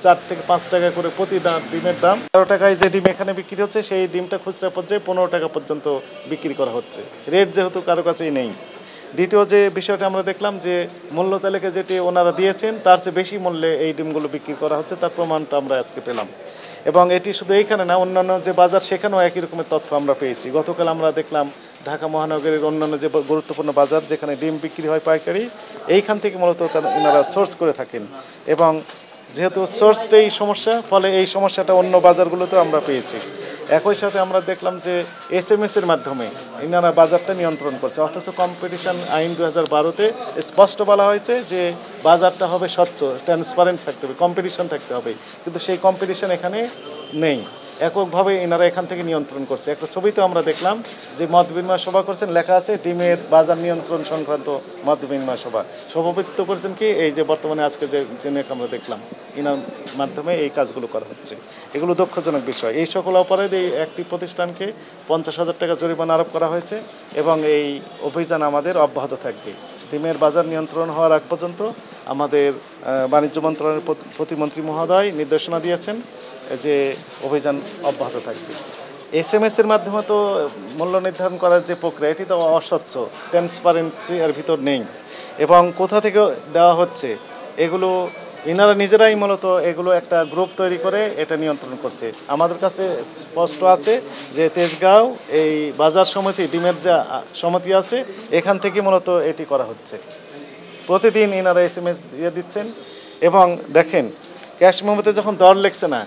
4 থেকে 5 টাকা করে প্রতি ডিমের দাম। 13 টাকায় যে ডিম এখানে বিক্রি হচ্ছে সেই ডিমটা খুচরা পর্যায়ে 15 টাকা পর্যন্ত বিক্রি করা হচ্ছে, রেট যেহেতু কারো কাছেই নেই। দ্বিতীয় যে বিষয়টা আমরা দেখলাম যে মূল্য তালিকা যেটি ওনারা দিয়েছেন তার চেয়ে বেশি মূল্যে এই ডিমগুলো বিক্রি করা হচ্ছে, তার প্রমাণটা আমরা আজকে পেলাম। এবং এটি শুধু এইখানে না, অন্যান্য যে বাজার সেখানেও একই রকমের তথ্য আমরা পেয়েছি। গতকাল আমরা দেখলাম ঢাকা মহানগরীর অন্যান্য যে গুরুত্বপূর্ণ বাজার যেখানে ডিম বিক্রি হয় পাইকারি, এইখান থেকে মূলত ওনারা সোর্স করে থাকেন। এবং যেহেতু সোর্সটাই সমস্যা, ফলে এই সমস্যাটা অন্য বাজারগুলোতেও আমরা পেয়েছি। একই সাথে আমরা দেখলাম যে SMS-এর মাধ্যমে এনারা বাজারটা নিয়ন্ত্রণ করছে, অথচ কম্পিটিশন আইন 2012-তে স্পষ্ট বলা হয়েছে যে বাজারটা হবে স্বচ্ছ, ট্রান্সপারেন্ট থাকতে হবে, কম্পিটিশন থাকতে হবে, কিন্তু সেই কম্পিটিশন এখানে নেই। এককভাবে এনারা এখান থেকে নিয়ন্ত্রণ করছে। একটা ছবিতে আমরা দেখলাম যে মত বিনিময় সভা করছেন, লেখা আছে ডিমের বাজার নিয়ন্ত্রণ সংক্রান্ত মত বিনিময় সভা। সভাপতিত্ব করেছেন কি এই যে বর্তমানে আজকে যে আমরা দেখলাম, এনার মাধ্যমে এই কাজগুলো করা হচ্ছে। এগুলো দুঃখজনক বিষয়। এই সকল অপরাধে একটি প্রতিষ্ঠানকে 50,000 টাকা জরিমানা আরোপ করা হয়েছে এবং এই অভিযান আমাদের অব্যাহত থাকবে। ডিমের বাজার নিয়ন্ত্রণ হওয়ার আগ পর্যন্ত আমাদের বাণিজ্য মন্ত্রণালয়ের প্রতিমন্ত্রী মহোদয় নির্দেশনা দিয়েছেন যে অভিযান অব্যাহত থাকবে। SMS-এর মাধ্যমে তো মূল্য নির্ধারণ করার যে প্রক্রিয়া, এটি তো অস্বচ্ছ, ট্রান্সপারেন্সি এর ভিতর নেই। এবং কোথা থেকে দেওয়া হচ্ছে এগুলো এনারা নিজেরাই মূলত এগুলো একটা গ্রুপ তৈরি করে এটা নিয়ন্ত্রণ করছে। আমাদের কাছে স্পষ্ট আছে যে তেজগাঁও এই বাজার সমিতি, ডিমের যা সমিতি আছে, এখান থেকে মূলত এটি করা হচ্ছে। প্রতিদিন এনারা SMS দিয়ে দিচ্ছেন। এবং দেখেন, ক্যাশ মেমোতে যখন দর লেখছে না,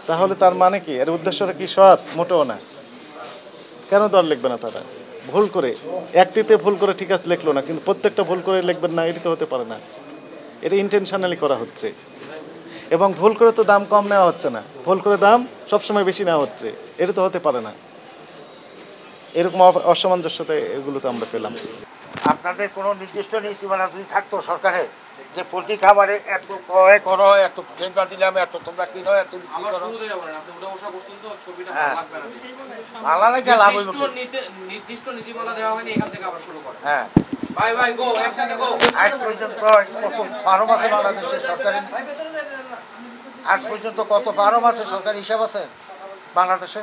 তাহলে তার মানে কি, এর উদ্দেশ্যটা কি সৎ? মোটেও না। কেন দর লিখবে না তারা? ভুল করে, একটিতে ভুল করে ঠিক আছে লিখলো না, কিন্তু প্রত্যেকটা ভুল করে লিখবেন না, এটি তো হতে পারে না। এটা ইন্টেনশনালি করা হচ্ছে। এবং ভুল করে তো দাম কম নেওয়া হচ্ছে না, ভুল করে দাম সবসময় বেশি নেওয়া হচ্ছে, এটা তো হতে পারে না। এরকম অসামঞ্জস্যতা এগুলো তো আমরা পেলাম। আপনাদের কোনো নির্দিষ্ট নীতিমালা যদি থাকতো সরকারের, যে প্রতি খাবারে এত ক্রয় করো, এত কেন্দ্র দিলাম, এত তোমরা কিনো, এত নির্দিষ্ট নীতিমালা দেওয়া হয়নি, এখান থেকে আবার শুরু করে। হ্যাঁ, আজ পর্যন্ত কত 12 মাসে বাংলাদেশের সরকারি, আজ পর্যন্ত কত 12 মাসে সরকারি হিসাব আছে বাংলাদেশে?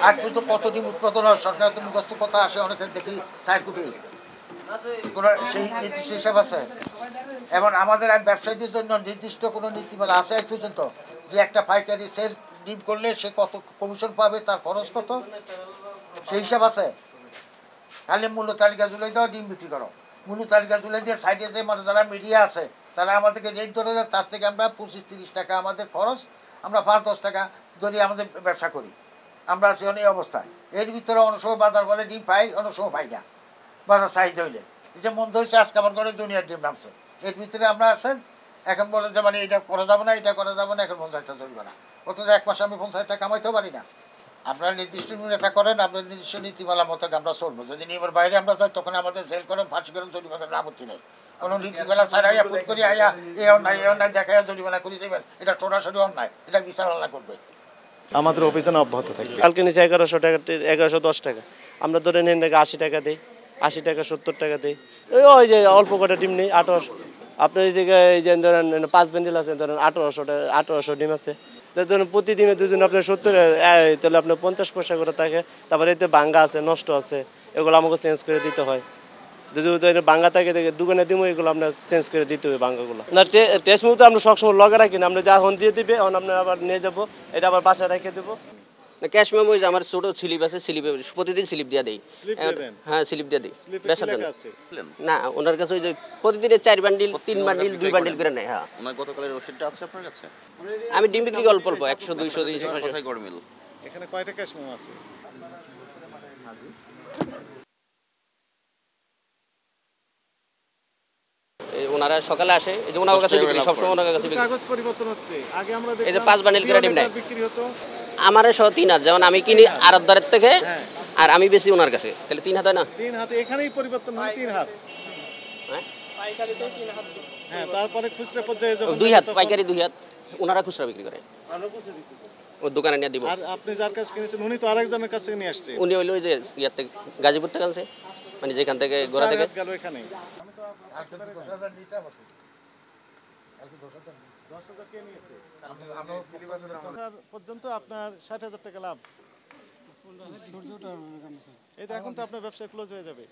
আজ পর্যন্ত কত ডিম উৎপাদন হয় সরকারের তো মুখস্থ কথা আসে, অনেকে দেখি 4 কোটি, কোনো সেই নির্দিষ্ট হিসাব আছে? এবং আমাদের ব্যবসায়ীদের জন্য নির্দিষ্ট কোনো নীতিমালা আছে আজ পর্যন্ত, যে একটা পাইকারি সেল ডিম করলে সে কত কমিশন পাবে, তার খরচ কত, সেই হিসাব আছে? তাহলে মূল্য তালিকা ঝুলাই দাও, ডিম বিক্রি করো। মূল্য তালিকা ঝুলাই দিয়ে সাইডে যে মানে যারা মিডিয়া আছে তারা আমাদেরকে রেট ধরে দেয়, তার থেকে আমরা 25-30 টাকা আমাদের খরচ, আমরা 5-10 টাকা ধরে আমাদের ব্যবসা করি। আমরা আছি অনেক অবস্থায়। এর ভিতরে অনেক সময় বাজার বলে ডিম পাই, অনেক সময় পাই না, বাজার চাহিদা হইলে। যে মন্দ হয়েছে আজকে আমার ঘরে দুনিয়ার ডিম নামছে, এর ভিতরে আমরা আছেন। এখন বলে যে মানে এটা করা যাবে না, এটা করা যাবে না, এখন 50 টাকা চলবে না, অথচ 1 মাসে আমি 50 টাকা কামাইতেও পারি না। আপনারা নির্দিষ্ট নেতা করেন, আপনার নির্দিষ্ট নীতিমালা মতো আমরা চলবো। যদি নিয়মের বাইরে আমরা যাই, তখন আমাদের জেল করেন, ফাঁসি করেন, জরিমানা আপত্তি নেই। কোনো নীতিমালা ছাড়াই ফুট করি আইয়া এই অন্যায় দেখাইয়া জরিমানা করে দেবেন, এটা সরাসরি অন্যায়, এটা বিচার আল্লাহ করবে। আমাদের অভিযান অব্যাহত থাকবে। কালকে নিচে 1100 টাকা, 1110 টাকা, আমরা ধরে নেন থেকে 80 টাকা দিই, 80 টাকা 70 টাকা দিই। ওই যে অল্প কটা ডিম নেই 1800, আপনার এই জায়গায় এই যে ধরেন 5 ব্যান্ডেল আছে, ধরেন 1800 টাকা, 1800 ডিম আছে, ধরেন প্রতিদিনে দুজন আপনার 70, তাহলে আপনার 50 পয়সা করে থাকে। তারপরে এতে ভাঙ্গা আছে, নষ্ট আছে, এগুলো আমাকে চেঞ্জ করে দিতে হয়। যদি ভাঙ্গা থাকে দোকানে দিব, এগুলো আপনার চেঞ্জ করে দিতে হবে ভাঙ্গাগুলো। না টেস্ট মেমো আমরা সবসময় লগে রাখি না, আমরা যখন দিয়ে দিবে এখন আপনার আবার নিয়ে যাবো, এটা আবার বাসায় রেখে দেবো। ক্যাশ মেমো আমার ছোটো স্লিপ আছে, স্লিপে প্রতিদিন স্লিপ দিয়ে দিই। হ্যাঁ, স্লিপ দিয়ে দিই বেচার জন্য। না, ওনার কাছে ওই যে প্রতিদিনের 4 বান্ডিল, 3 বান্ডিল, 2 বান্ডিল করে নেয়। হ্যাঁ, ওনার গতকালের রসিদটা আছে আপনার কাছে? আমি ডিম বিক্রি অল্প অল্প 100, 200, 300। কোথায় গড়মিল? এখানে কয়টা ক্যাশ মেমো আছে? ওনারা সকালে আসে, এই যে ওনার কাছে বিক্রি, সবসময় ওনার কাছে বিক্রি। কাগজ পরিবর্তন হচ্ছে। আগে আমরা দেখলাম এই যে 5 বান্ডিল করে ডিম নেয়, বিক্রি হতো আমারে সহ 3000, যেমন আমি কিনি আড়তদারের থেকে, আর আমি বেশি ওনার কাছে, তাহলে 3 হাত হয় না? 3 হাত, এখানেই পরিবর্তন হয় 3 হাত। হ্যাঁ, পাইকারিতে 3 হাত। হ্যাঁ, তারপরে খুচরা পর্যায়ে যখন 2 হাত, পাইকারি 2 হাত, ওনারা খুচরা বিক্রি করে, ও দোকানে নিয়ে দিব। আর আপনি যার কাছে কিনেছেন উনি তো আরেকজনের কাছে নিয়ে আসছে। উনি হইলো ওই যে ইয়ার থেকে, গাজীপুর থেকে আনছে, মানে যেখান থেকে গোড়া থেকে গেল এখানে। 10,000 কে নিয়েছে পর্যন্ত আপনার 60,000 টাকা লাভ। এই তো এখন তো আপনার ব্যবসা ক্লোজ হয়ে যাবে।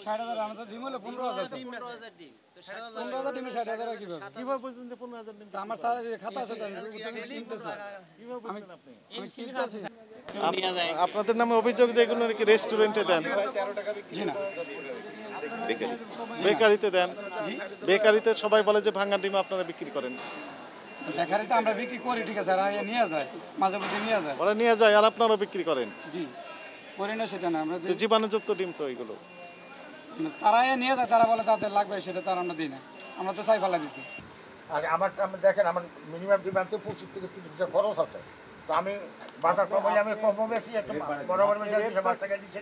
60,000 আমরা তো ডিম হলো 15,000 ডিমে 60,000 কিভাবে? কিভাবে বুঝলেন যে 15,000 ডিম? আমার স্যার খাতা আছে তো আমি কিনতেছি। কিভাবে বুঝলেন আপনি? আমি কিনতেছি। আপনাদের নামে অভিযোগ যে এগুলো নাকি রেস্টুরেন্টে দেন, জি না। বেকারিতে দেন, বেকারিতে সবাই বলে যে ভাঙা ডিম আপনারা বিক্রি করেন। বেকারিতে আমরা বিক্রি করি, ঠিক আছে, আর নিয়ে যায়, মাঝে মধ্যে নিয়ে যায়। ওরা নিয়ে যায় আর আপনারা বিক্রি করেন। জি, করি না সেটা না, আমরা তো জীবাণুযুক্ত ডিম তো এগুলো। তারা নিয়ে যায়, তারা বলে তাদের লাগবে, সেটা তার আমরা দিই না, আমরা তো চাই ফেলা দিতে। আর আমার দেখেন আমার মিনিমাম ডিমান্ড তো 25 থেকে 30 টাকা খরচ আছে। তো আমি বাজার কমাইলে আমি কম বেশি একটা বরাবর বেশি 5 টাকা দিচ্ছি।